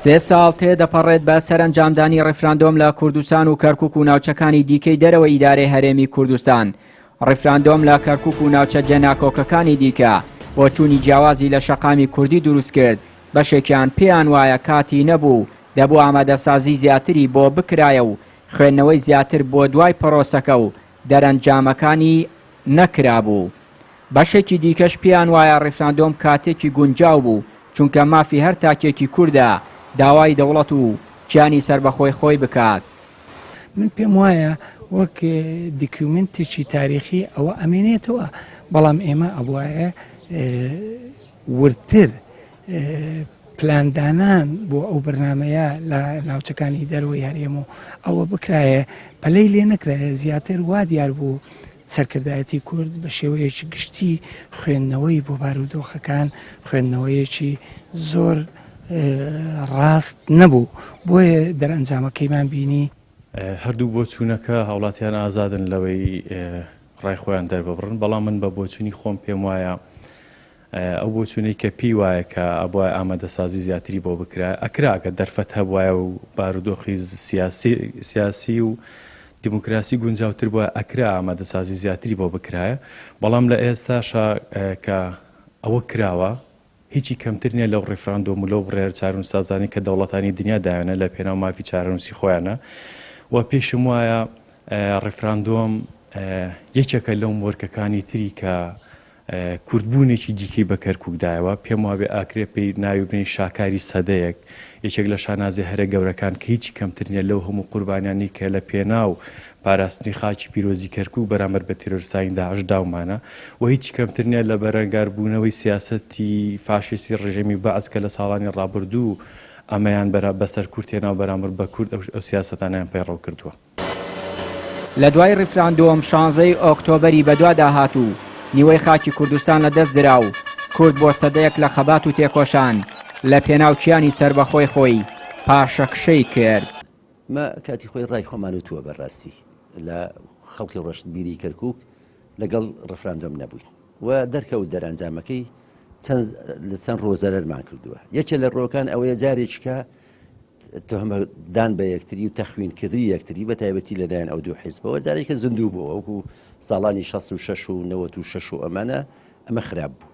سێ ساڵ تێدەپەڕێت بە سەرنجامدانی ڕێفراندۆم لە کوردستان و کەرکووک و ناوچەکانی دیکەی دەرەوەی ئیدارەی هەرێمی کوردستان. ڕێفراندۆم لە کەرکووک و ناوچە جێناکۆکەکانی دیکە بۆ چوونی جیاوازی لە شەقامی کوردی دروست کرد. بەشێکیان پێیان وایە کاتی نەبوو دەبوو ئامادەسازی زیاتری بۆ بکرایە و خوێندنەوەی زیاتر بۆ دوای پرۆسەکە و دەرەنجامەکانی نەکرابوو. بەشێکی دیکەش پێیان وایە ڕێفراندۆم کاتێکی گونجاو بوو چونکە مافی هەر تاکێکی کووردە داوای دەوڵەت و کیانی سربەخۆی خۆی بکات. من پێم وایە وەک دیکومنتێکی تاریخی ئەوە ئەمێنێتەوە، بەڵام ئێمە ئەوایە ورتر پلاندانان بۆ ئەو بەرنامەیە لە ناوچەکانی دەرەوەی هەرێم و ئەوە بکرایە پەلەی لێ نەکرایە زیاتر وا دیار بوو سەرکردایەتی کورد بە شێوەیەکی گشتی خوێندنەوەی بۆ بارودۆخەکان خوێندنەوەیەکی زۆر ڕاست نەبوو، بۆیە دەرەنجامەکەیمان بینی. هەردوو بۆ چوونەکە هاوڵاتیان ئازادن لەوەی ڕای خۆیان دەرببڕن، بەڵام من بە بۆچوونی خۆم پێم وایە ئەو بۆچوونەی کە پێی وایە کە ئەبووە ئامادەسازی زیاتری بۆ بکرا ئەکراکە دەرفەت هەبوایە و بارودۆخی سیاسی و دیموکراسی گونجاوتر بووە ئەکرا ئامادەسازی زیاتری بۆ بکرایە، بەڵام لە ئێستاشا کە ئەوە کراوە هیچی کەمتر نییە لەو ڕێفراندۆم و لەو ڕێر چارەنووسسازانی کە دەوڵەتانی دنیا داوێنە لە پێناو مافی چارەنووسی خۆیانە و پێشم وایە ڕێفراندۆم یەکێکە لەو مۆرکەکانی تری کە کوردبوونێکی دیکەی بە کەرکووکدایەوە پێم وابێ ئاکرێ پێی ناوبنی شاکاری سەدەیەک یەکێک لە شانازی هەرە گەورەکان کە هیچی کەمتر نیە لەو هەموو قوربانیانی کە لە پێناو پاراستنی خاکی پیرۆزی کەرکووک بەرامبەر بە تیرۆریستانی داعش داومانە و هیچی کەمتر نیە لە بەرەنگاربوونەوەی سیاسەتی فاشیستی ڕژێمی بەعز کە لە ساڵانی ڕابردوو ئەمەیان بەسەر کورد هێنا و بەرامبەر بە کورد ئەو سیاسەتانیان پەیڕەو کردووە. لە دوای ڕێفراندۆم 16 ئۆکتۆبەری بەدوا داهاتوو نیوەی خاکی کوردستان لە دەست درا و کورد بۆ سەدەیەک لە خەبات و تێکۆشان لە پێناو کیانی سربەخۆی خۆی پاشەکشەی کرد. ما کاتی خۆی ڕای خۆمانوتووە بەڕاستی لە خەڵکی ڕۆشنبیری کەرکووک لەگەڵ ڕێفراندۆم نەبووین و دەرکەوت دەرەنجامەکەی لە چەند ڕۆژە دەرمان کردووە. یەکێ لە ڕۆکان ئەوەیە جارێککە تۆهمەدان بە یەکتری و تەخوینکردنی یەکتری بە تایبەتی لەلایەن ئەو دوو حیزبەوە جارێکە زیندوو بووە وەکو ساڵانی 66 و 96 و ئەمانە ئەمە خراپ بوو.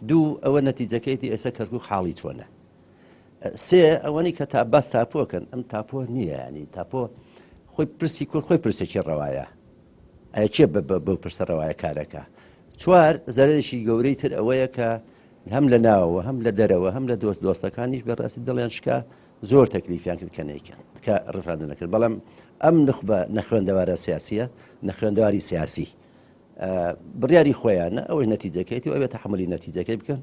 دوو ئەوە نەتیجەکەیەتی ئێستا کەرکووک حاڵی چۆنە. سێ ئەوەنی کە تا باس تاپۆکەن ئەم تاپۆ نییە، ینی تاپۆ خۆی پرسی کورد خۆی پرسێکی ڕەوایە ئەیە چێ بەو پرسە ڕەوایە کارەکە. چوار زەرێکی گەورەی تر ئەوەیە کە هەم لە ناوەوە هەم لە دەرەوە هەم لە دۆستەکانیش بەڕاستی دڵیان شکا زۆر تەکلیفیان کرد کە نەیکەن کە ڕێفراندۆ نەکرد، بەڵام ئەم نخبە نەخوێندەوارە سیاسیە نەخوێندەواری سیاسی بڕیاری خۆیانە ئەوەی نەتیجەکەیەتی ئەوێت تەحملی نەتیجەکەی بکەن.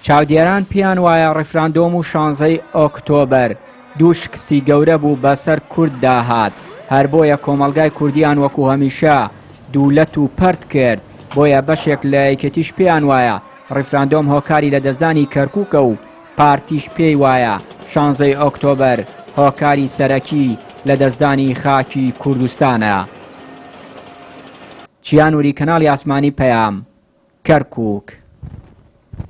چاودێران پیان وایە ڕێفراندۆم و 16 ئۆکتۆبەر دوو شکستی گەورە بوو بەسەر کورد داهات، هەر بۆیە کۆمەلگای کوردیان وەکو هەمیشە دوولەت و پەرت کرد، بۆیە بەشێک لە یەکێتیش پیان وایە ڕێفراندۆم هۆکاری لە دەستدانی کەرکووکە و پارتیش پێی وایە 16 ئۆکتۆبەر هۆکاری سەرەکی لە دەستدانی خاکی کوردستانە. چیانوری کەناڵی ئاسمانی پەیام، کەرکووک.